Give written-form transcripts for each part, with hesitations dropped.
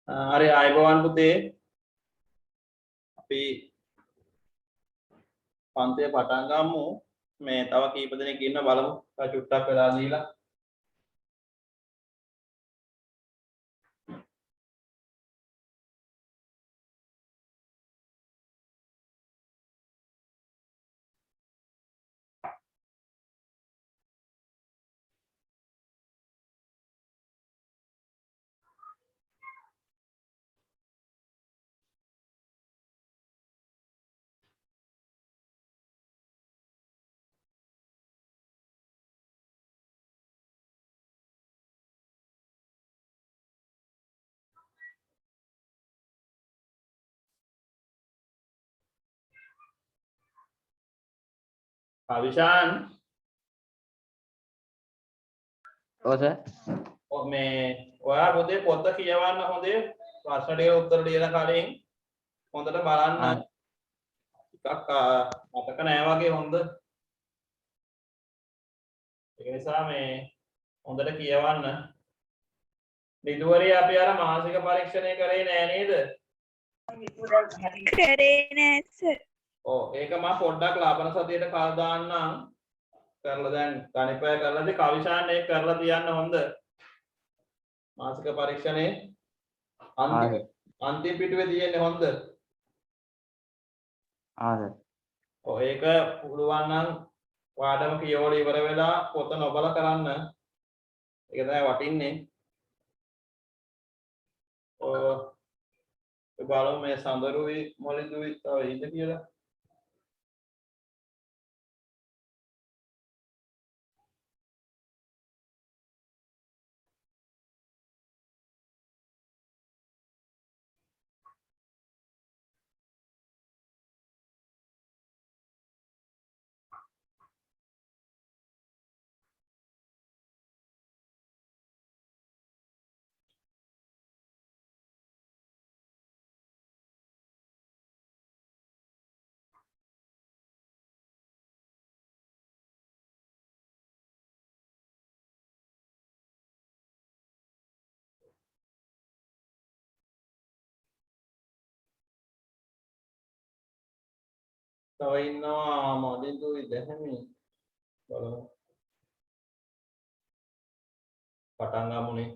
හරි ආයුබෝවන් පුතේ අපි පන්තිය පටන් ගමු මේ තව කීප දෙනෙක් ඉන්න බලමු චුට්ටක් වෙලා දීලා අවිෂාන් ඔව් සර්. මේ ඔයා පොතේ පොත කියවන්න හොඳේ ප්‍රශ්න ටික උත්තර දෙන කලින් හොඳට බලන්න ටිකක් මතක නෑ වගේ හොඳ ඒක නිසා මේ හොඳට කියවන්න නිදුවරේ අපි අර මාසික පරීක්ෂණය කරේ නෑ නේද කරේ නෑ සර්. ඔව් ඒක මම පොඩ්ඩක් ලාබන සතියේට කල් දාන්නම් කරලා දැන් ගණිතය කරලාද කවිශාන් ඒක කරලා තියන්න හොඳ මාසික පරීක්ෂණේ අන්තිම පිටුවේ තියෙන්නේ හොඳ සර්. ඔව් ඒක පුළුවන් නම් වාඩම කියවල ඉවර වෙලා පොත නොබල කරන්න ඒක තමයි වටින්නේ ඔව් බලමු මේ සඳරුයි මොලිදුයි තව ඉන්න කියලා තව ඉන්නවා මොලිදුයි දැහැමි බලමු පටන් ගමුනේ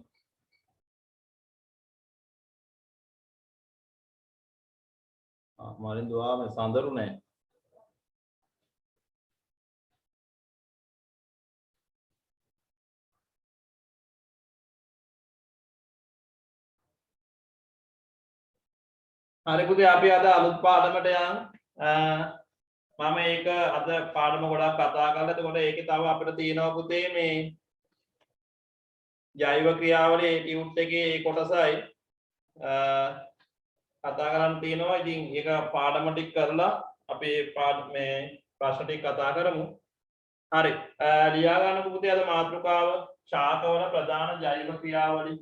මොලිදු ආවේ සඳරු නෑ හරි පුතේ අපි අද අලුත් පාඩමට යන් මම ඒක අද පාඩම ගොඩක් කතා කරලා එතකොට ඒකේ තව අපිට තියෙනවා පුතේ මේ ජෛව ක්‍රියාවලියේ ටියුට් එකේ කොටසයි කතා කරන්න තියෙනවා ඉතින් ඒක පාඩම ටික කරලා අපි මේ ප්‍රශ්න ටික කතා කරමු හරි ලියා ගන්න පුතේ අද මාතෘකාව ශාකවල ප්‍රධාන ජෛව ක්‍රියාවලි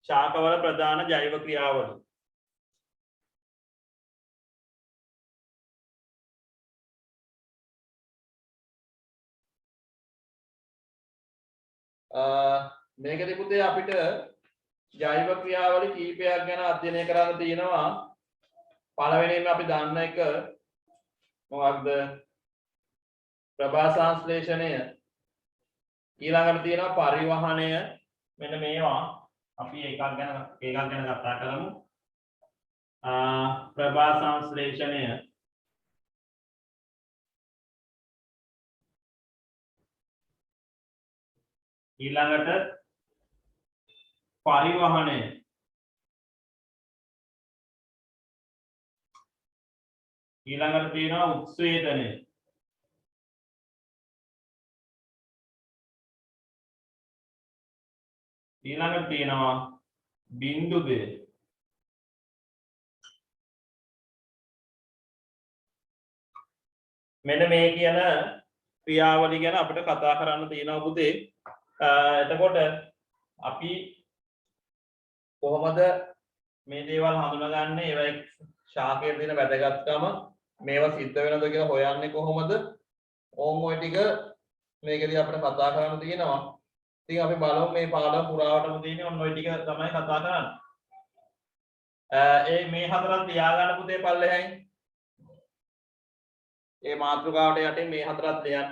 ශාකවල ප්‍රධාන ජෛව ක්‍රියාවලි මේකදී පුතේ අපිට ජෛව ක්‍රියාවලි කීපයක් ගැන අධ්‍යයනය කරන්න තියෙනවා පළවෙනිම අපි දන්න එක මොකක්ද ප්‍රභා සංශ්ලේෂණය ඊළඟට තියෙනවා පරිවහනය මෙන්න මේවා අපි එකක් ගැන කතා කරමු ප්‍රභා සංශ්ලේෂණය ඊළඟට පරිවහනය ඊළඟට තියෙනවා උත්සේදනය ඊළඟට තියෙනවා බිඳුදය මෙන්න මේ කියන ක්‍රියාවලිය ගැන අපිට කතා කරන්න තියෙනවා පුතේ. එතකොට අපි කොහොමද මේ දේවල් හඳුනාගන්නේ? ඒවයි ශාකයේ තියෙන වැදගත්කම මේවා සිද්ධ වෙනවද කියලා හොයන්නේ කොහොමද? ඕම් ඔය ටික මේකදී අපිට කතා කරන්න තියෙනවා. ඉතින් අපි බලමු මේ පාඩම පුරාවටම තියෙන්නේ ඔන්න ඔය ටික තමයි කතා කරන්නේ. ඒ මේ හතරක් තියාගන්න පුතේ පල්ලෙහායින්. ඒ මාතෘකාවට යටින් මේ හතරක් ලියන්න.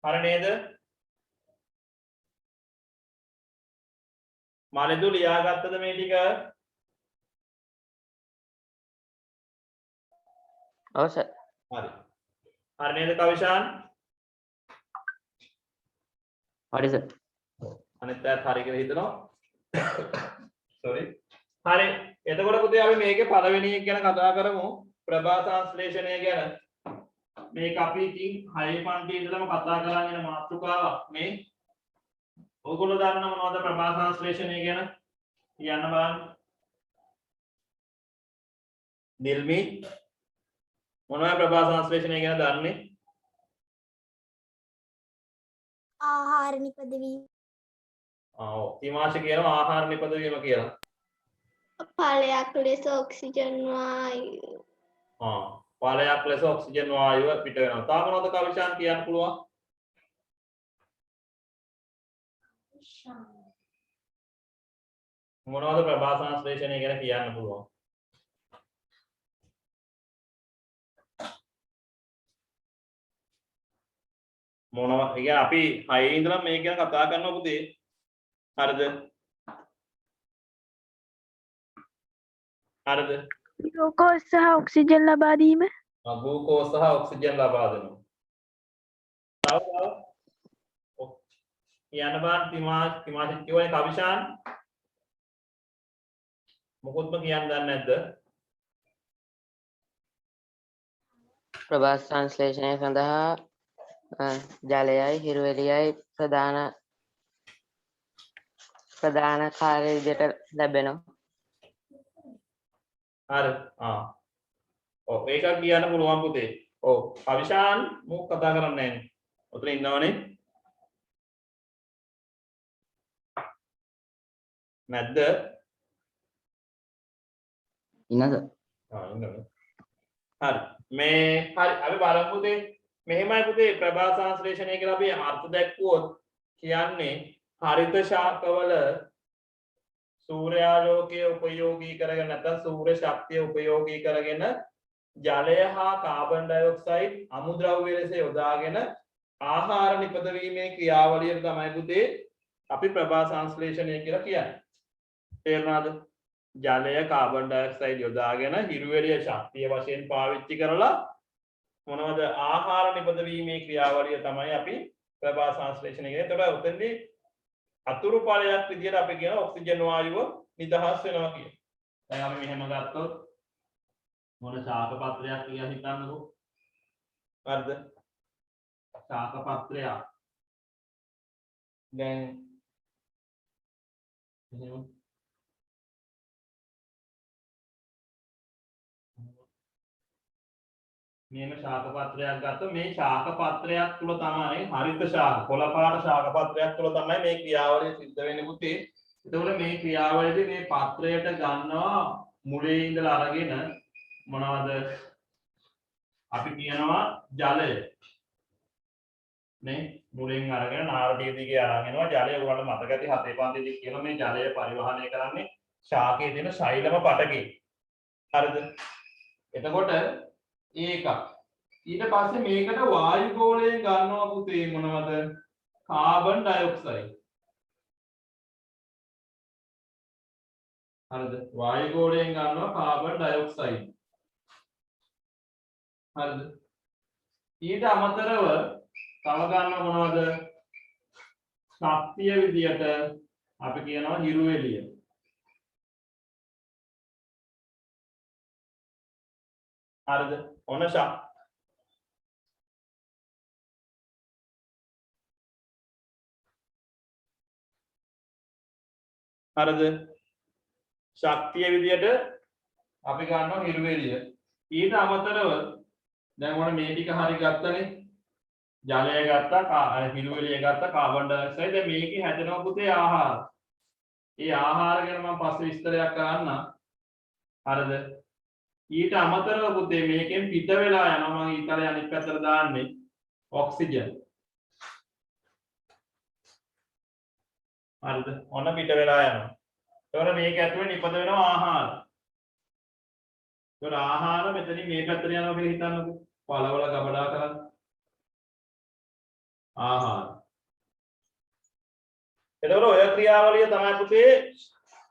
හරි නේද? මාළෙදු ලියාගත්තද මේ ටික? ඔව් සර්. හරි. හරි නේද කවිෂාන්? හරි සර්. අනිත් පැත්ත හරි කියලා හිතනවා. sorry. හරි. එතකොට පුතේ අපි මේකේ පළවෙනි එක ගැන කතා කරමු. ප්‍රභා සංශ්ලේෂණය ගැන. මේක අපි ඉතින් 6 පන්තියේ ඉඳලම කතා කරගෙන යන මාතෘකාවක් මේ. ඔයගොල්ලෝ දන්න මොනවද ප්‍රභා සංශ්ලේෂණය ගැන? කියන්න බලන්න. නිල්මි මොනවද ප්‍රභා සංශ්ලේෂණය ගැන දන්නේ? ආහාර නිපදවීම. ඔව්. තිමාශ කියනවා ආහාර නිපදවීම කියලා. ඵලයක් ලෙස ඔක්සිජන් වායුව. ඵලයක් ලෙස ඔක්සිජන් වායුව පිට වෙනවා. තා මොනවද කවිෂාන් කියන්න පුළුවන්? මොනවද ප්‍රභා සංශ්ලේෂණය ගැන කියන්න පුළුවන්? මොනවා කියන්නේ අපි 6 ඉඳලා මේක ගැන කතා කරනවා පුතේ. හරිද? හරිද? ග්ලූකෝස් සහ ඔක්සිජන් ලබා දීම. ග්ලූකෝස් සහ ඔක්සිජන් ලබා දෙනවා. තව කියන්න බලන්න තිමාශ කියවනේ කවිෂාන් මොකොත්ම කියන්න දන්නේ නැද්ද? ප්‍රභා සංශ්ලේෂණය සඳහා ජලයයි හිරු එළියයි ප්‍රධාන කාර්ය විදිහට ලැබෙනවා. හරි. ඔව් ඒක කියන්න පුළුවන් පුතේ. ඔව් කවිෂාන් මොකක් කතා කරන්නේ නැහැ නේ. ඔතන ඉන්නවනේ. නැද්ද? ඉන්නද? ඉන්නවා. හරි. මේ හරි අපි බලමු පුතේ. මෙහෙමයි පුතේ ප්‍රභා සංශ්ලේෂණය කියලා අපි අර්ථ දැක්වුවොත් කියන්නේ හරිත ශාකවල සූර්යාලෝකය උපයෝගී කරගෙන නැත්නම් සූර්ය ශක්තිය උපයෝගී කරගෙන ජලය හා කාබන් ඩයොක්සයිඩ් අමුද්‍රව්‍ය ලෙස යොදාගෙන ආහාර නිපදවීමේ ක්‍රියාවලිය තමයි පුතේ අපි ප්‍රභා සංශ්ලේෂණය කියලා කියන්නේ. තේරුණාද? ජලය කාබන් ඩයොක්සයිඩ් යොදාගෙන හිරු එළිය ශක්තිය වශයෙන් පාවිච්චි කරලා මොනවද ආහාර නිපදවීමේ ක්‍රියාවලිය තමයි අපි ප්‍රභා සංශ්ලේෂණය කියන්නේ. ඒතකොට උතෙන්දී අතුරු ඵලයක් විදියට අපි කියන ඔක්සිජන් වායුව නිදහස් වෙනවා කියන. දැන් අපි මෙහෙම ගත්තොත් මොන ශාක පත්‍රයක් කියලා හිතන්නකෝ. හරිද? ශාක පත්‍රයක්. දැන් මේම ශාක පත්‍රයක් ගත්තොත් මේ ශාක පත්‍රයක් තුල තමයි හරිත ශාක කොළ පාට ශාක පත්‍රයක් තුල තමයි මේ ක්‍රියාවලිය සිද්ධ වෙන්නේ පුතේ. එතකොට මේ ක්‍රියාවලියේදී මේ පත්‍රයට ගන්නවා මුලේ ඉඳලා අරගෙන මොනවද අපි කියනවා ජලය නේ මුලින් අරගෙන නාරටීව දිගේ අරන් එනවා ජලය උගලට මතක ඇති හතේ පන්තිදී කියන මේ ජලය පරිවහනය කරන්නේ ශාකයේ තියෙන ශෛලම පටකේ හරිද එතකොට ඒක ඊට පස්සේ මේකට වායු ගෝලයෙන් ගන්නවා පුතේ මොනවද කාබන් ඩයොක්සයිඩ් හරිද වායු ගෝලයෙන් ගන්නවා කාබන් ඩයොක්සයිඩ් හරිද ඊට අමතරව තව ගන්න මොනවද ශක්තිය විදියට අපි කියනවා හිරු එළිය හරිද ඔන්න හරිද ශක්තිය විදියට අපි ගන්නවා හිරු එළිය ඊට අමතරව දැන් ඔන්න මේ ටික හරි ගත්තනේ ජලය ගත්තා හිරු එළිය ගත්තා කාබන් ඩයොක්සයිඩ් දැන් මේකේ හැදෙනවා පුතේ ආහාර. ඒ ආහාර ගැන මම පස්සේ විස්තරයක් කරන්නම්. හරිද? ඊට අමතරව පුතේ මේකෙන් පිට වෙලා යනවා මම ඊතලේ අනිත් පැත්තට දාන්නේ ඔක්සිජන්. හරිද? ඔන්න පිට වෙලා යනවා. ඒතකොට මේක ඇතුලේ නිපද වෙනවා ආහාර. ඒතකොට ආහාර මෙතනින් මේ පැත්තට යනවා කියලා හිතන්නකෝ. පළවල ගබඩා කරලා ආහාර. එතකොට ඔය ක්‍රියාවලිය තමයි පුතේ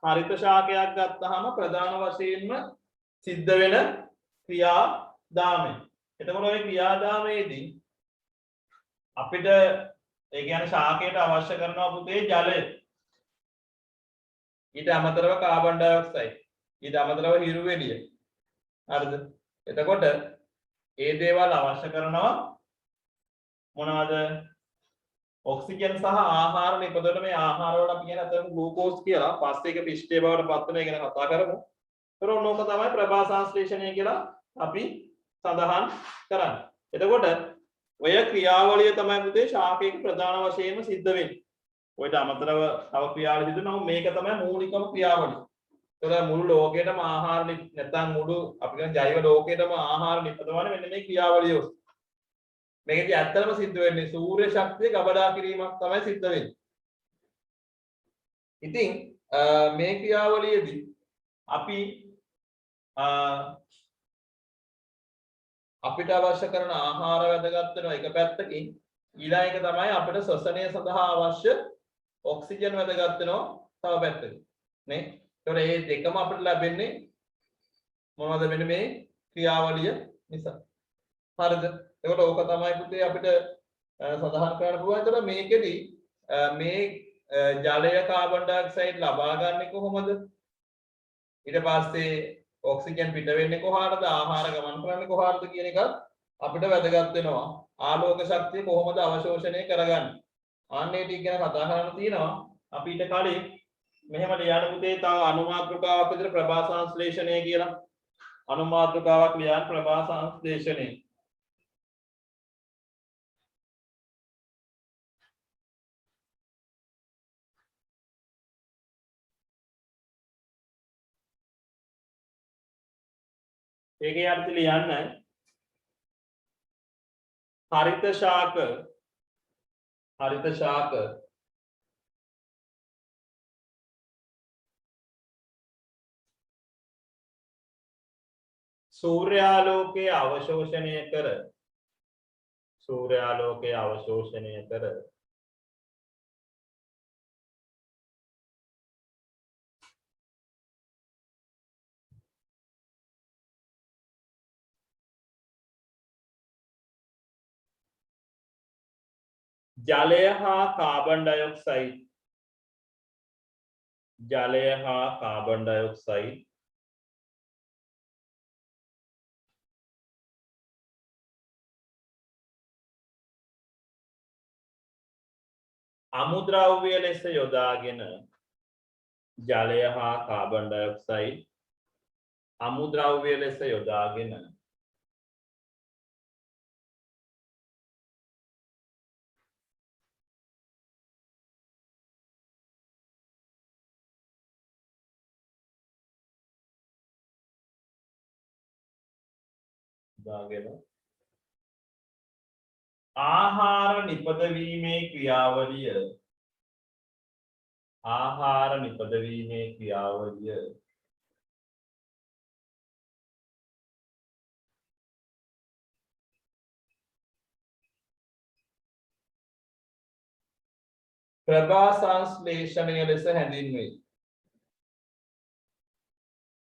හරිත ශාකයක් ගත්තාම ප්‍රධාන වශයෙන්ම සිද්ධ වෙන ක්‍රියාදාමය. එතකොට ඔය ක්‍රියාදාමයේදී අපිට ඒ කියන්නේ ශාකයට අවශ්‍ය කරනවා පුතේ ජලය. ඊට අමතරව කාබන් ඩයොක්සයිඩ්. ඊට අමතරව හිරු එළිය. හරිද? එතකොට ඒ දේවල් අවශ්‍ය කරනවා මොනවද? ඔක්සිජන් සහ ආහාර නිපදවන මේ ආහාර වල අපි කියන අතන ග්ලූකෝස් කියලා පස්සේ ඒක පිෂ්ඨය බවට පත් වෙන එක ගැන කතා කරමු. ඒතර ඕක තමයි ප්‍රභා සංශ්ලේෂණය කියලා අපි සඳහන් කරන්නේ. එතකොට ඔය ක්‍රියාවලිය තමයි පුතේ ශාකයක ප්‍රධාන වශයෙන්ම සිද්ධ වෙන්නේ. ඔයිට අමතරව තව ක්‍රියාවලිය සිදුනවා. මේක තමයි මූලිකම ක්‍රියාවලිය. ඒතර මුළු ලෝකෙටම ආහාර නැත්නම් මුළු අපි කියන ජෛව ලෝකෙටම ආහාර නිපදවන්නේ මෙන්න මේ ක්‍රියාවලිය ඔස්සේ. මේකදී ඇත්තටම සිද්ධ වෙන්නේ සූර්ය ශක්තිය ගබඩා කිරීමක් තමයි සිද්ධ වෙන්නේ. ඉතින් මේ ක්‍රියාවලියේදී අපි අපිට අවශ්‍ය කරන ආහාර වැදගත් වෙනවා එක පැත්තකින් ඊළඟ එක තමයි අපිට ශ්වසනය සඳහා අවශ්‍ය ඔක්සිජන් වැදගත් වෙනවා තව පැත්තකින් නේ. ඒතකොට මේ දෙකම අපිට ලැබෙන්නේ මොනවද මෙන්න මේ ක්‍රියාවලිය නිසා. හරිද? එතකොට ඕක තමයි පුතේ අපිට සඳහන් කරන්න පුළුවන්. එතකොට මේකෙදි මේ ජලය කාබන් ඩයොක්සයිඩ් ලබා ගන්නෙ කොහොමද? ඊට පස්සේ ඔක්සිජන් පිට වෙන්නේ කොහාටද? ආහාර ගමන් කරන්නේ කොහාටද කියන එක අපිට වැදගත් වෙනවා. ආලෝක ශක්තිය කොහොමද අවශෝෂණය කරගන්නේ? ආන්නේ ටික ගැන කතා කරන්න තියෙනවා. අපි ඊට කලින් මෙහෙම ලියන්න පුතේ තව අනුමාත්‍රකාවක් විතර ප්‍රභා සංශ්ලේෂණය කියලා. අනුමාත්‍රකාවක් ලියන්න ප්‍රභා සංශ්ලේෂණය. ඒකේ අර්ථය ලියන්න හරිත ශාක සූර්යාලෝකයේ අවශෝෂණය කර ජලය හා කාබන් ඩයොක්සයිඩ් අමුද්‍රව්‍ය ලෙස යොදාගෙන ජලය හා කාබන් ඩයොක්සයිඩ් අමුද්‍රව්‍ය ලෙස යොදාගෙන ආහාර නිපදවීමේ ක්‍රියාවලිය ආහාර නිපදවීමේ ක්‍රියාවලිය ප්‍රභා සංශ්ලේෂණය ලෙස හැඳින්වේ.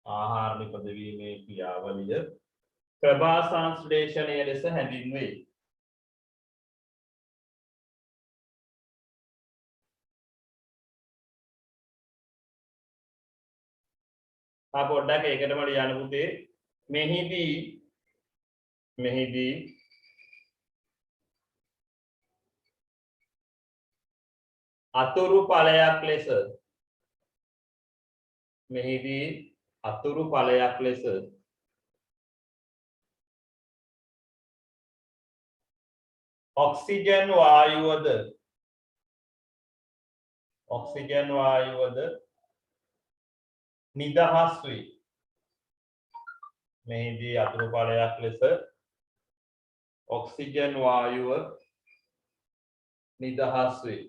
ආහාර නිපදවීමේ ක්‍රියාවලිය ප්‍රභා සංශ්ලේෂණය ලෙස හැඳින්වේ. පොඩ්ඩක් ඒකටම ලියන්න පුතේ. මෙහිදී අතුරු ඵලයක් ලෙස ඔක්සිජන් වායුවද නිදහස් වේ. මෙහිදී අතුරු ඵලයක් ලෙස ඔක්සිජන් වායුව නිදහස් වේ.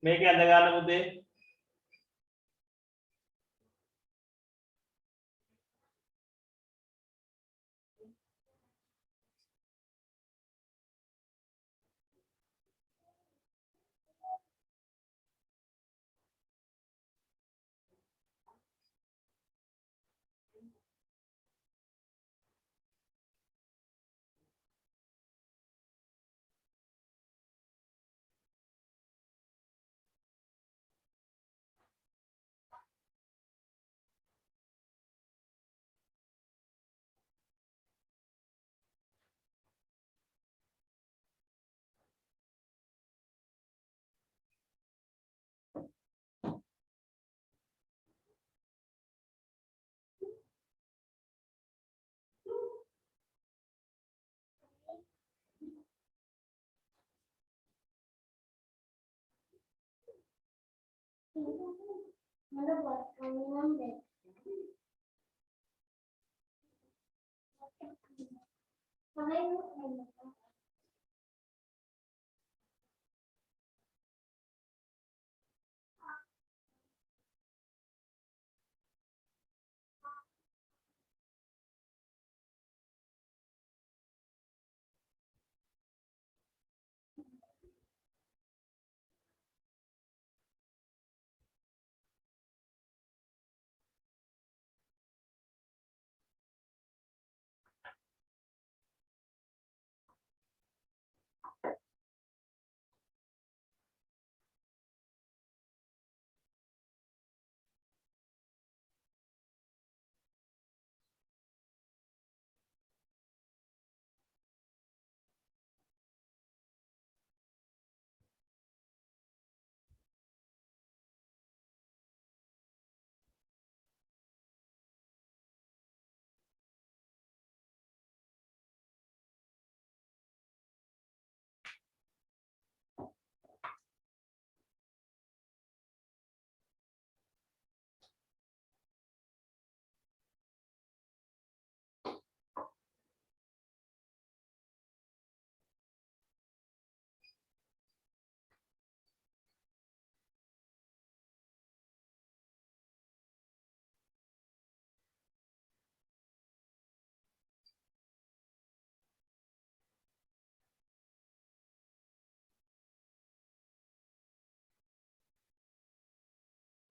මේක ඇඳ ගන්න පුතේ.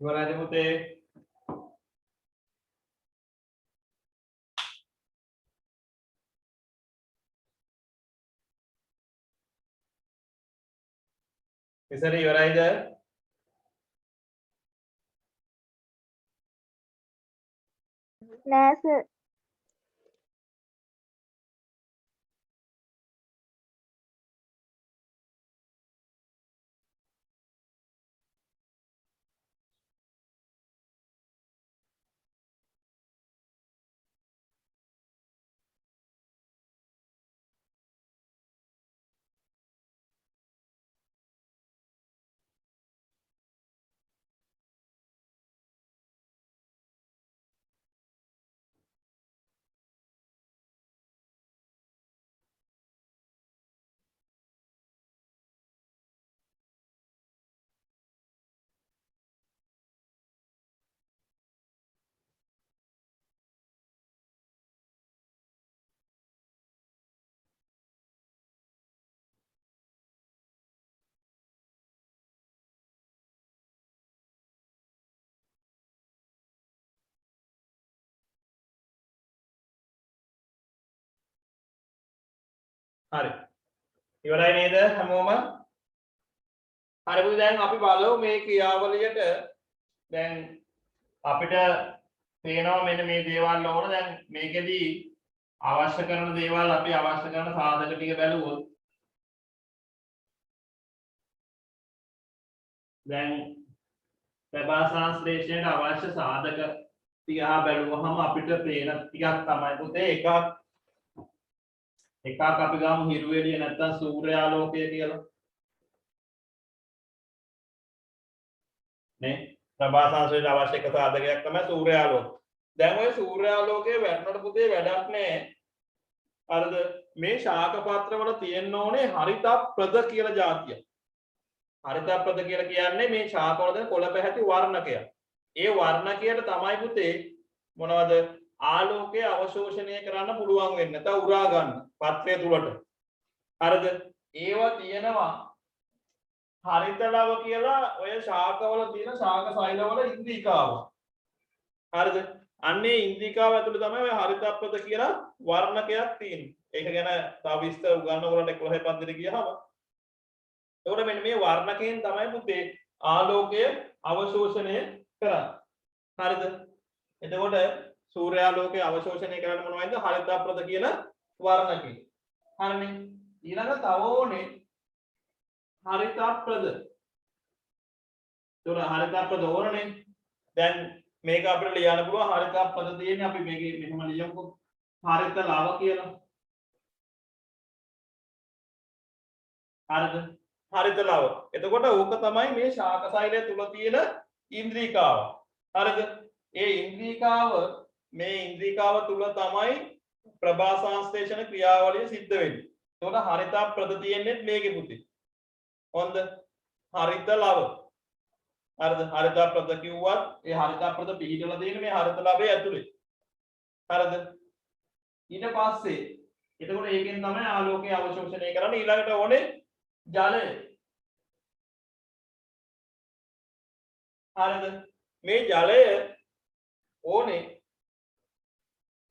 ඉවරයිද පුතේ? ඉතින් ඉවරයිද? නෑ සර්. හරි. ඉවරයි නේද හැමෝම? හරි පුතේ දැන් අපි බලමු මේ ක්‍රියාවලියට දැන් අපිට පේනවා මෙන්න මේ දේවල් ඕන දැන් මේකෙදී අවශ්‍ය කරන දේවල් අපි අවශ්‍ය කරන සාධක ටික බැලුවොත් දැන් ප්‍රභා සංශ්ලේෂණයට අවශ්‍ය සාධක ටික බැලුවහම අපිට පේන ටිකක් තමයි පුතේ එකක් අපි ගමු හිරු එළිය නැත්තම් සූර්යාලෝකය කියලා නේ ප්‍රභා සංශ්ලේෂණයට අවශ්‍ය එක සාධකයක් තමයි සූර්යාලෝකය. දැන් ওই සූර්යාලෝකයේ වැටෙනකොට පුතේ වැඩක් නැහැ. හරිද? මේ ශාක පත්‍රවල තියෙන්න ඕනේ හරිතප්‍රද කියලා જાතිය. හරිතප්‍රද කියලා කියන්නේ මේ ශාකවල තියෙන කොළ පැහැති වර්ණකය. ඒ වර්ණකයට තමයි පුතේ මොනවද ආලෝකය අවශෝෂණය කරන්න පුළුවන් වෙන්නේ නැත්නම් උරා ගන්න පත්‍රය තුලට. හරිද? ඒවා තියෙනවා හරිත ලව කියලා ඔය ශාකවල තියෙන ශාක සෛලවල ඉන්ද්‍රිකාව. හරිද? අන්නේ ඉන්ද්‍රිකාව ඇතුළේ තමයි ඔය හරිතප්‍රද කියලා වර්ණකයක් තියෙන්නේ. ඒක ගැන තව විස්තර උගන්වනකොට 11 පන්තිට ගියහම එතකොට මෙන්න මේ වර්ණකයෙන් තමයි පුතේ ආලෝකය අවශෝෂණය කරන්නේ. හරිද? එතකොට සූර්යාලෝකය අවශෝෂණය කරන්න මොනවද? හරිතප්‍රද කියන වර්ණකය. හරිනේ. ඊළඟ තව ඕනේ හරිතප්‍රද. එතකොට හරිතප්‍රද ඕනනේ. දැන් මේක අපිට ලියන්න පුළුවන් හරිතප්‍රද තියෙන්නේ අපි මේකේ මෙහෙම ලියමුකෝ. හරිත ලව කියලා. හරිද? හරිත ලව. එතකොට ඕක තමයි මේ ශාක සෛලය තුල තියෙන ඉන්ද්‍රිකාව. හරිද? ඒ ඉන්ද්‍රිකාව මේ ඉන්ද්‍රිකාව තුල තමයි ප්‍රභා සංශ්ලේෂණ ක්‍රියාවලිය සිද්ධ වෙන්නේ. එතකොට හරිතප්‍රද තියෙන්නේ මේකේ පුතේ. හොඳ හරිත ලව. හරිද? හරිතප්‍රද කිව්වත් ඒ හරිතප්‍රද පිහිටලා තියෙන්නේ මේ හරිත ලවයේ ඇතුලේ. හරිද? ඊට පස්සේ එතකොට ඒකෙන් තමයි ආලෝකය අවශෝෂණය කරන්නේ. ඊළඟට ඕනේ ජලය. හරිද? මේ ජලය ඕනේ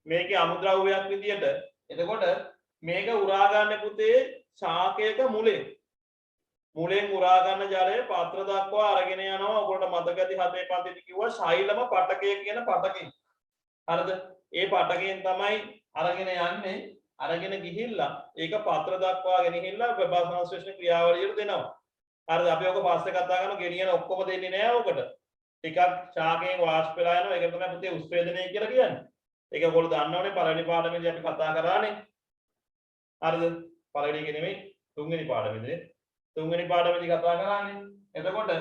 මේකේ අමුද්‍රව්‍යයක් විදියට. එතකොට මේක උරා ගන්න පුතේ ශාකයක මුලෙන්. මුලෙන් උරා ගන්න ජලය පාත්‍ර දක්වා අරගෙන යනවා. ඔයගොල්ලෝ මතක ඇති 7 පන්තිදී කිව්වා ශෛලම පටකය කියන පටකෙන්. හරිද? ඒ පටකයෙන් තමයි අරගෙන යන්නේ. අරගෙන ගිහිල්ලා ඒක පාත්‍ර දක්වා ගෙනහිල්ලා ප්‍රභා සංශ්ලේෂණ ක්‍රියාවලියට දෙනවා. හරිද? අපි ඔක පස්සේ කතා කරමු. ගෙනියන ඔක්කොම දෙන්නේ නැහැ ඔකට. ටිකක් ශාකයෙන් වාෂ්ප වෙලා යනවා. ඒක තමයි පුතේ උෂ්පේදනය කියලා කියන්නේ. ඒක ඔයගොල්ලෝ දන්නවනේ පළවෙනි පාඩමේදී අපි කතා කරානේ. හරිද? පළවෙනි එක නෙමෙයි තුන්වෙනි පාඩමේදී. තුන්වෙනි පාඩමේදී කතා කරානේ. එතකොට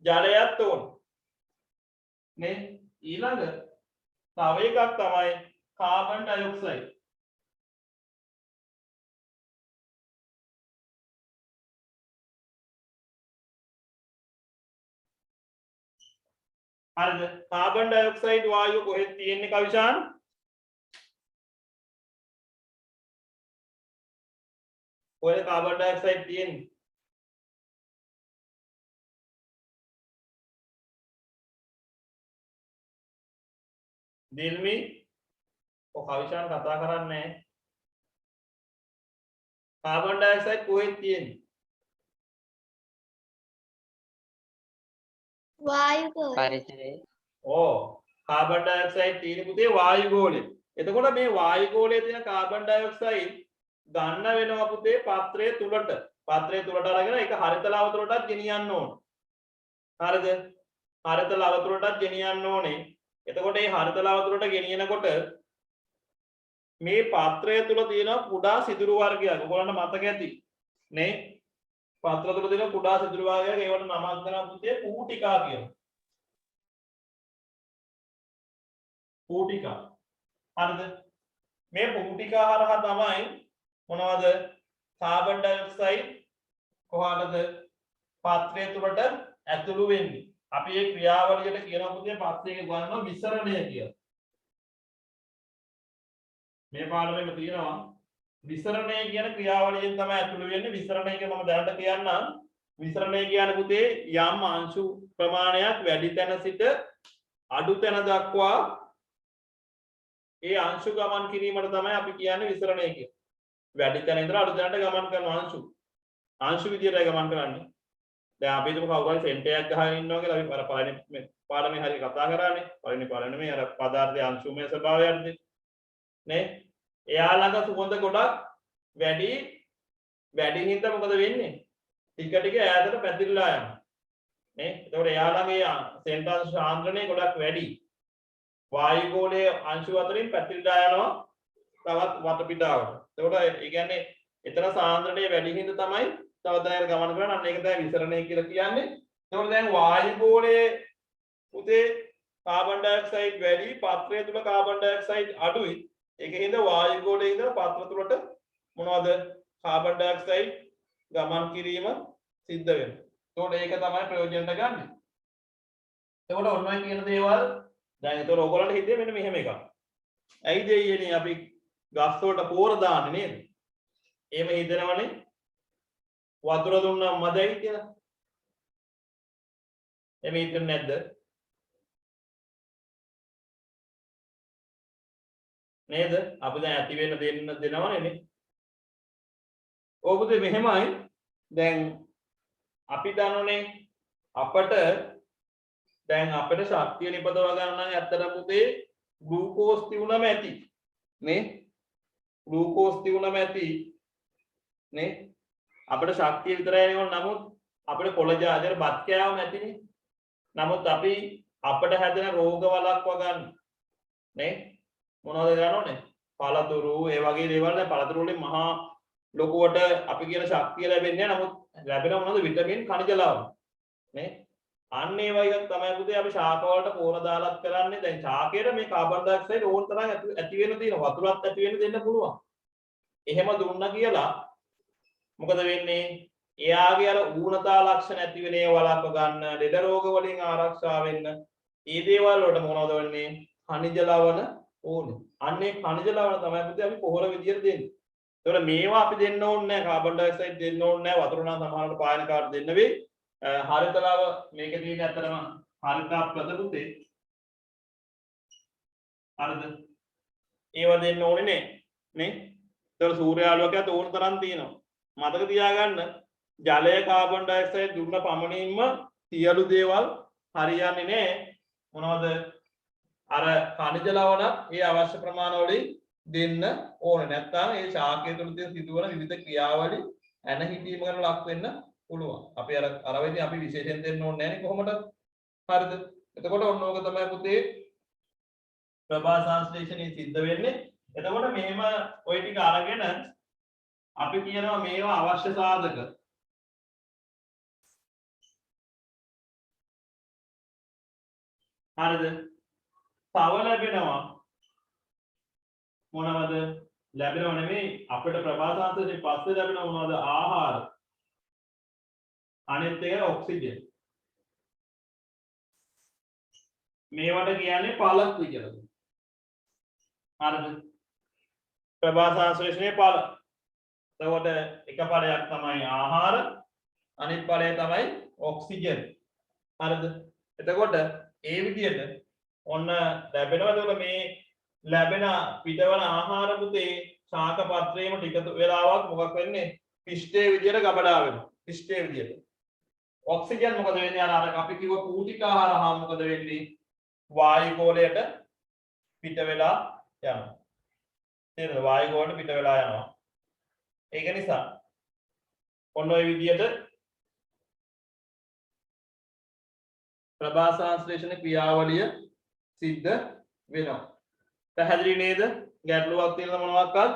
ජලයත් ඕන. නේ? ඊළඟ තව එකක් තමයි කාබන් ඩයොක්සයිඩ්. හරිද? කාබන් ඩයොක්සයිඩ් වායුව කොහෙද තියෙන්නේ කවිෂාන්? කොහෙද කාබන් ඩයොක්සයිඩ් තියෙන්නේ? දිල්මි ඔය කවිෂාන් කතා කරන්නේ නැහැ. කාබන් ඩයොක්සයිඩ් කොහෙද තියෙන්නේ? වායු ගෝලය. පරිසරයේ කාබන් ඩයොක්සයිඩ් තියෙන පුතේ වායු ගෝලය. එතකොට මේ වායු ගෝලයේ තියෙන කාබන් ඩයොක්සයිඩ් ගන්න වෙනවා පුතේ පාත්‍රය තුලට. පාත්‍රය තුලට අරගෙන ඒක හරිත ලව තුලටත් ගෙනියන්න ඕන. හරිද? හරිත ලව තුලටත් ගෙනියන්න ඕනේ. එතකොට මේ හරිත ලව තුලට ගෙනියනකොට මේ පාත්‍රය තුල තියෙන කුඩා සිදුරු වර්ගයක් ඔයගොල්ලන්ට මතක ඇති නේ? පාත්‍ර තුල තියෙන කුඩා සිදුරු වර්ගයක් ඒවට නමක් දෙනවා පුතේ පූටිකා කියලා. පූටිකා. හරිද? මේ පූටිකා හරහා තමයි මොනවද කාබන් ඩයොක්සයිඩ් කොහාටද පාත්‍රය තුලට ඇතුළු වෙන්නේ. අපි මේ ක්‍රියාවලියට කියනවා පුතේ පාත්‍රයක ගන්නවා විසරණය කියලා. මේ පාඩමෙම තියෙනවා විසරණය කියන ක්‍රියාවලියෙන් තමයි ඇතුළු වෙන්නේ. විසරණය කියන මම දැනට කියන්නම්. විසරණය කියන්නේ පුතේ යම් අංශු ප්‍රමාණයක් වැඩි තැන සිට අඩු තැන දක්වා ඒ අංශු ගමන් කිරීමට තමයි අපි කියන්නේ විසරණය කියලා. වැඩි තැන ඉඳලා අඩු තැනට ගමන් කරන අංශු විදියටයි ගමන් කරන්නේ. දැන් අපි හිතමු කවුරු හරි සෙන්ටර් එකක් ගහගෙන ඉන්නවා කියලා අපි අර පළවෙනි පාඩමේ හරිය කතා කරානේ. පළවෙනි මේ අර පදාර්ථයේ අංශුමය ස්වභාවයක්ද නේ. එයා ළඟ සුවඳ ගොඩක් වැඩි හින්දා මොකද වෙන්නේ? ටික ටික ඈතට පැතිරලා යනවා නේ. එතකොට එයා ළඟ සෙන්ටර් සාන්ද්‍රණය ගොඩක් වැඩි. වායු ගෝලයේ අංශු අතරින් පැතිරලා යනවා තවත් වටපිටාවට. එතකොට ඒ කියන්නේ එතන සාන්ද්‍රණය වැඩි හින්දා තමයි තව දැනට ගමන් කරන අන්න ඒක තමයි විසරණය කියලා කියන්නේ. එතකොට දැන් වායු ගෝලයේ උදේ කාබන් ඩයොක්සයිඩ් වැඩි, පාත්‍රය තුල කාබන් ඩයොක්සයිඩ් අඩුයි. ඒකෙන්ද වායු ගෝලයේ ඉඳලා පාත්‍ර තුලට මොනවද කාබන් ඩයොක්සයිඩ් ගමන් කිරීම සිද්ධ වෙනවා. එතකොට ඒක තමයි ප්‍රයෝජනට ගන්න. එතකොට ඔන්න ඔය කියන දේවල් දැන් ඒතකොට ඕගොල්ලන්ට හිතේ මෙන්න මෙහෙම එකක්. ඇයිද ඊයේ අපි ගස් වලට පෝර දාන්නේ නේද? එහෙම හිතනවනේ වතුර දුන්නා මදයි කියලා. එහෙම හිතන්නේ නැද්ද? නේද? අපි දැන් ඇති වෙන්න දෙනවනේ නේ. ඔබට මෙහෙමයි දැන් අපි දන්නෝනේ අපට දැන් අපිට ශක්තිය නිපදව ගන්න නම් ඇත්තටම පුතේ ග්ලූකෝස් තියුණම ඇති නේ. ග්ලූකෝස් තියුණම ඇති නේ. අපිට ශක්තිය විතරයි නේ. නමුත් අපිට කොළ ජාතිර බත් කෑවම ඇතිනේ. නමුත් අපි අපිට හැදෙන රෝග වළක්ව ගන්න නේ මොනවද ගන්නෝනේ? පළතුරු ඒ වගේ දේවල්. දැන් පළතුරු වලින් මහා ලොකුවට අපි කියන ශක්තිය ලැබෙන්නේ නැහැ. නමුත් ලැබෙන මොනවද? විටමින් කනිජ ලවණ නේ. අන්න ඒ වගේ තමයි පුතේ අපි ශාක වලට පෝර දාලත් කරන්නේ. දැන් ශාකයේ මේ කාබන් ඩයොක්සයිඩ් ඕන තරම් ඇති වෙන තියෙනවා. වතුරත් ඇති වෙන්න දෙන්න පුළුවන්. එහෙම දුන්නා කියලා මොකද වෙන්නේ? එයාගේ අර ඌනතා ලක්ෂණ ඇති වෙන ඒවා වළක්ව ගන්න, ලෙඩ රෝග වලින් ආරක්ෂා වෙන්න. මේ දේවල් වලට මොනවද වෙන්නේ? කනිජ ලවණ ඕනේ. අන්නේ කනිජ ලවණ තමයි පුතේ අපි පොහොර විදියට දෙන්නේ. ඒතකොට මේවා අපි දෙන්න ඕනේ නැහැ. කාබන් ඩයොක්සයිඩ් දෙන්න ඕනේ නැහැ. වතුර නම් සමහරවිට පායන කාට දෙන්න වෙයි. හරිතලාව මේකේ තියෙන ඇත්තටම හරිතා ප්‍රදපුතේ හරිද? ඒව දෙන්න ඕනේ නේ. ඒතකොට සූර්යාලෝකයත් ඕන තරම් තියෙනවා. මතක තියාගන්න ජලය කාබන් ඩයොක්සයිඩ් දුන්න පමණින්ම සියලු දේවල් හරියන්නේ නැහැ. මොනවද? අර කනිජ ලවණ ඒ අවශ්‍ය ප්‍රමාණ වලින් දෙන්න ඕනේ. නැත්නම් ඒ ශාකය තුළ තියෙන සිදුවන විවිධ ක්‍රියාවලින් ඇන හිතීමකට ලක් වෙන්න පුළුවන්. අපි අර වෙන්නේ අපි විශේෂයෙන් දෙන්න ඕනේ නැහැ නේ කොහොමද? හරිද? එතකොට ඔන්න ඕක තමයි පුතේ ප්‍රභා සංශ්ලේෂණය සිද්ධ වෙන්නේ. එතකොට මෙහෙම ওই ටික අරගෙන අපි කියනවා මේවා අවශ්‍ය සාධක. හරිද? තව ලැබෙනවා මොනවද? ලැබෙනව නෙමෙයි අපිට ප්‍රභා සංශ්ලේෂණය පස්සේ ලැබෙන මොනවද? ආහාර. අනිත් එක ඔක්සිජන්. මේවට කියන්නේ පළක් කියලා. හරිද? ප්‍රභා සංශ්ලේෂණයේ පළ. එතකොට එක ඵලයක් තමයි ආහාර, අනිත් ඵලය තමයි ඔක්සිජන්. හරිද? එතකොට ඒ විදිහට ඔන්න ලැබෙනවා. එතකොට මේ ලැබෙන පිටවන ආහාර පුතේ ශාක පත්‍රයේම ටික වෙලාවක් මොකක් වෙන්නේ? පිෂ්ඨයේ විදිහට ගබඩා වෙනවා. පිෂ්ඨයේ විදිහට. ඔක්සිජන් මොකද වෙන්නේ? අර අපි කිව්ව පූටික ආහාර හා මොකද වෙන්නේ? වායු ගෝලයට පිට වෙලා යනවා. තේරෙනවද? වායු ගෝලයට පිට වෙලා යනවා. ඒක නිසා ඔන්න ඔය විදිහට ප්‍රභා සංශ්ලේෂණ ක්‍රියාවලිය සිද්ධ වෙනවා. පැහැදිලි නේද? ගැටලුවක් තියෙනවද මොනවාක්වත්?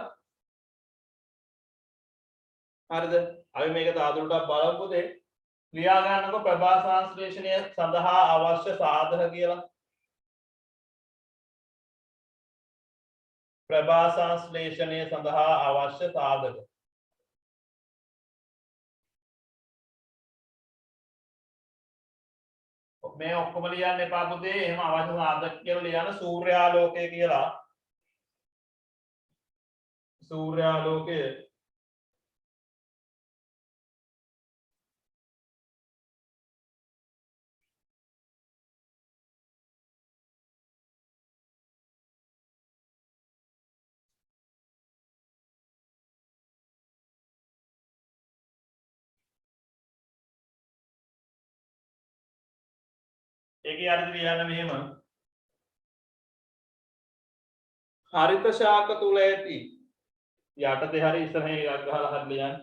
හරිද? අපි මේක තාදුරටත් බලමු පුතේ. ලියා ගන්නකො ප්‍රභා සංශ්ලේෂණය සඳහා අවශ්‍ය සාධක කියලා. ප්‍රභා සංශ්ලේෂණය සඳහා අවශ්‍ය සාධක. මේ ඔක්කොම ලියන්න එපා පුතේ. එහෙම අවශ්‍ය සාධක කියලා ලියන්න. සූර්යාලෝකය කියලා. සූර්යාලෝකය ඒකේ අර්ථය ලියන්න මෙහෙම. හරිත ශාක තුල ඇති යටතේ හරි ඉස්සරහින් ඉරක් ගහලා හරි ලියන්න.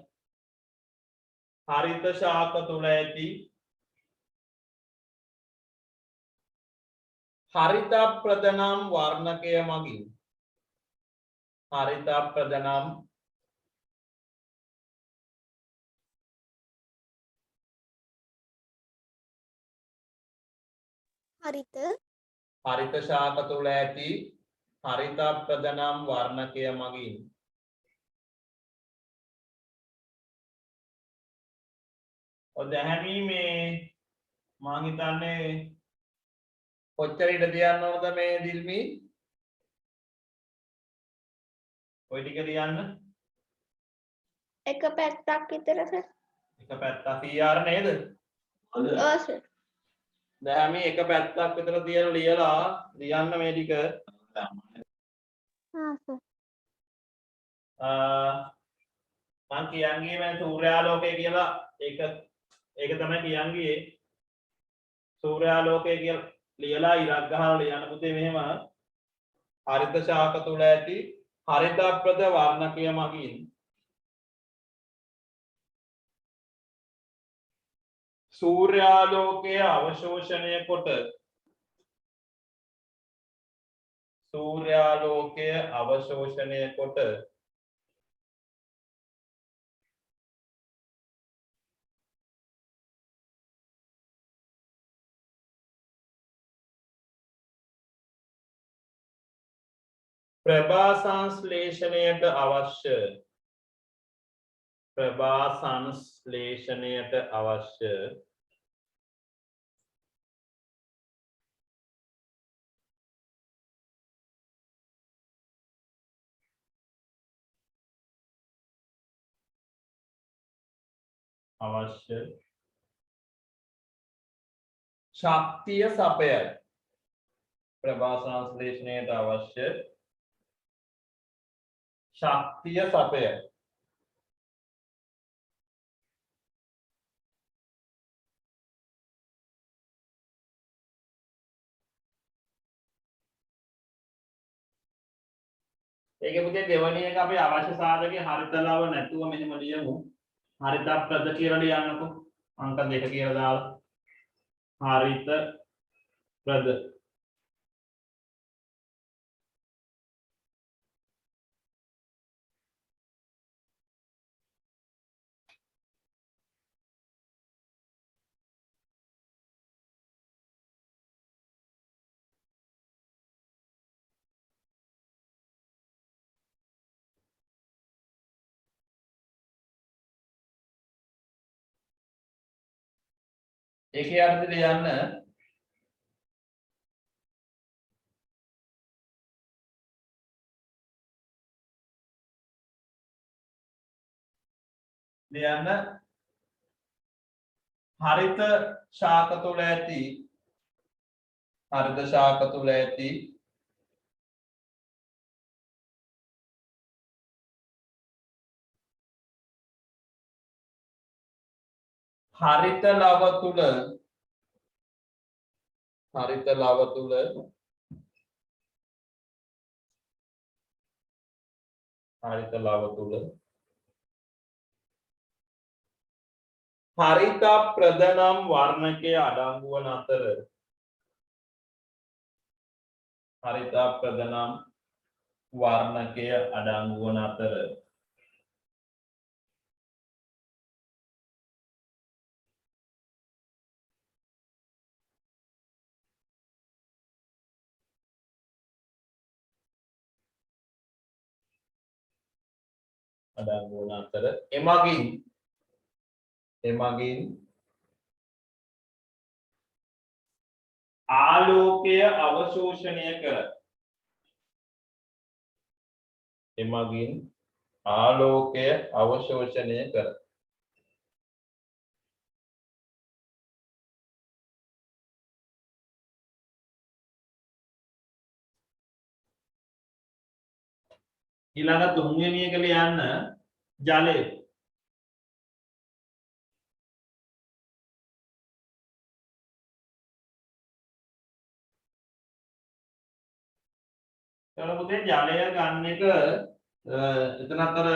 හරිත ශාක තුල ඇති හරිත ප්‍රදනම් වර්ණකය මගින් හරිත ප්‍රදනම් හරිත ශාක තුල ඇති හරිත ප්‍රදනම් වර්ණකය මගින් ඔය දැහැමීමේ මම හිතන්නේ කොච්චර ඉඩ තියන්න ඕනද මේ දිල්මි ඔය ටික ලියන්න එක පැත්තක් විතර සර්. එක පැත්තක් ER නේද ඔව් සර්. දැහැමි එක පැත්තක් විතර තියලා ලියලා ලියන්න මේ ටික හා සර්. මම කියන්නේ මම සූර්යාලෝකය කියලා ඒක තමයි කියන්නේ සූර්යාලෝකය කියලා ලියලා ඉරක් ගහලා ලියන්න පුතේ මෙහෙම හරිත ශාක තුල ඇති හරිත ප්‍රද වර්ණකය මගින් සූර්යාලෝකය අවශෝෂණය කොට සූර්යාලෝකය අවශෝෂණය කොට ප්‍රභා සංශ්ලේෂණයට අවශ්‍ය ශක්තිය සපයයි ප්‍රභා සංශ්ලේෂණයට අවශ්‍ය ශක්තිය සපයයි ඒකේ පුතේ දෙවැනි එක අපි අවශ්‍ය සාධකේ හරිතලව නැතුව මෙහෙම ලියමු හරිත ප්‍රද කියලා ලියන්නකෝ අංක 2 කියලා දාලා හරිත ප්‍රද ඒකේ අර්ථය ලියන්න හරිත ශාක තුල ඇති හරිත ලව තුල හරිත ලව තුල හරිත ප්‍රදනම් වර්ණකය අඩංගු වන අතර හරිත ප්‍රදනම් වර්ණකය අඩංගු වන අතර එමගින් ආලෝකය අවශෝෂණය කර ඊළඟ තුන්වෙනි එක ලියන්න ජලය එතකොට පුතේ ජලය ගන්න එක එතන අතර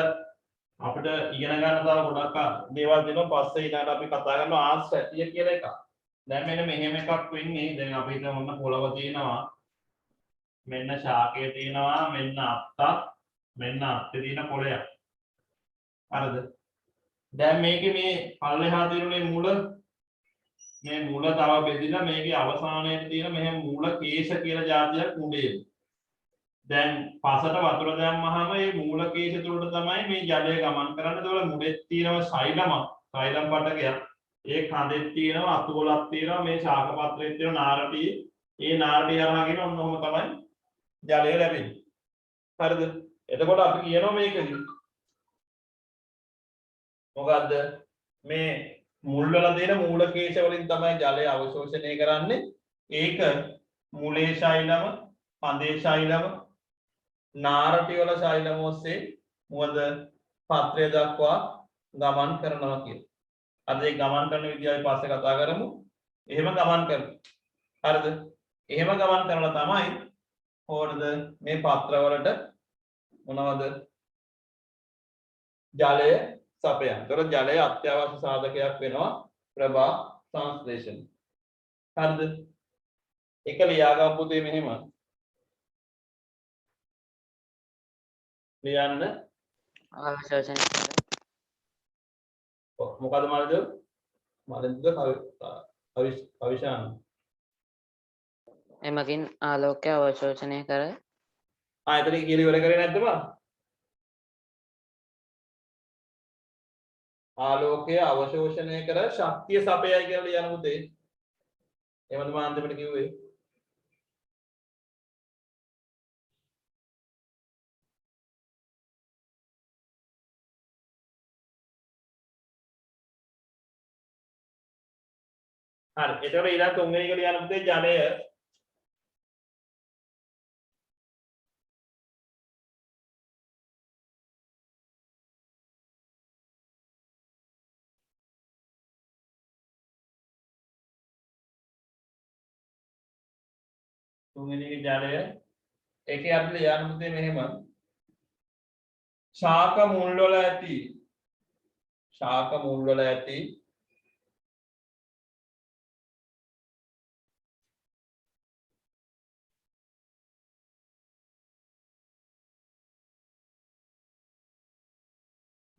අපිට ඉගෙන ගන්න තව ගොඩක් දේවල් දෙනවා පස්සේ ඊළඟට අපි කතා කරනවා ආස්පැතිය කියලා එකක්. දැන් මෙන්න මෙහෙම එකක් වෙන්නේ. දැන් අපි හිතමු මොන පොළව තියෙනවා. මෙන්න ශාකය තියෙනවා, මෙන්න අත්තක්, මෙන්න අත්තේ තියෙන පොළයක්. හරිද? දැන් මේකේ මේ පල්ලෙහා තියෙන මුල මේ මුල තව බෙදිලා මේකේ අවසානයේ තියෙන මෙහෙම මූල කේශ කියලා જાතියක් මුඩේ. දැන් පසට වතුර දැම්මහම මේ මූල කේශ තුලට තමයි මේ ජලය ගමන් කරන්නේ. ඒතකොට මුඩෙත් තියෙනවා සෛලම පටකයක්. ඒ කඳෙත් තියෙනවා අතුගොලක් තියෙනවා මේ ශාක පත්‍රයේ තියෙන නාරටි. ඒ නාරටි අරගෙන ඔන්න ඔහොම තමයි ජලය ලැබෙන්නේ. හරිද? එතකොට අපි කියනවා මේකදී මොකද්ද මේ මුල් වල තියෙන මූල කේශ වලින් තමයි ජලය අවශෝෂණය කරන්නේ. ඒක මුලේ ශෛලම, කඳේ ශෛලම, නාරටි වල ශෛලම ඔස්සේ මොකද පත්‍රය දක්වා ගමන් කරනවා කියලා. අද ඒ ගමන් කරන විදිය අපි පස්සේ කතා කරමු. එහෙම ගමන් කරනවා. හරිද? එහෙම ගමන් කරලා තමයි හොරද මේ පත්‍ර වලට මොනවද ජලය සපයන. ඒතර ජලය අත්‍යවශ්‍ය සාධකයක් වෙනවා ප්‍රභා සංශ්ලේෂණ. හරිද? එක ලියාගමු පුතේ මෙහෙම. ලියන්න. අවශෝෂණය කර මොකද මාළද? මාළද අවිශාන. එමගින් ආලෝකය අවශෝෂණය කර එතන කියලා ඉවර කරේ නැද්ද බා? ආලෝකය අවශෝෂණය කර ශක්තිය සපයයි කියලා ලියන පුතේ. එහෙමද මා අන්තිමට කිව්වේ? හරි. එතකොට ඊළඟ තුන්වෙනි එක ලියන පුතේ ජලය තුන්වෙනි එක ජලය ඒකේ අපි ලියන පුතේ මෙහෙම ශාක මුල් වල ඇති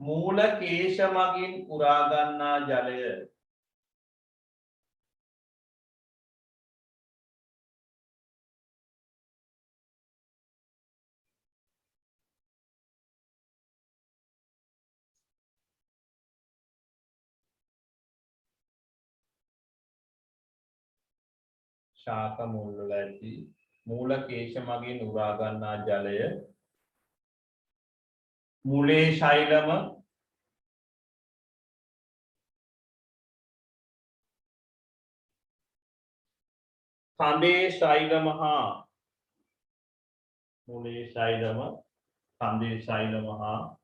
මූල කේශ මගින් උරා ගන්නා ජලය ශාක මුල් වල ඇති මූල කේශ මගින් උරා ගන්නා ජලය මුලේ ශෛලම කඳේ ශෛලම හා මුලේ ශෛලම කඳේ ශෛලම හා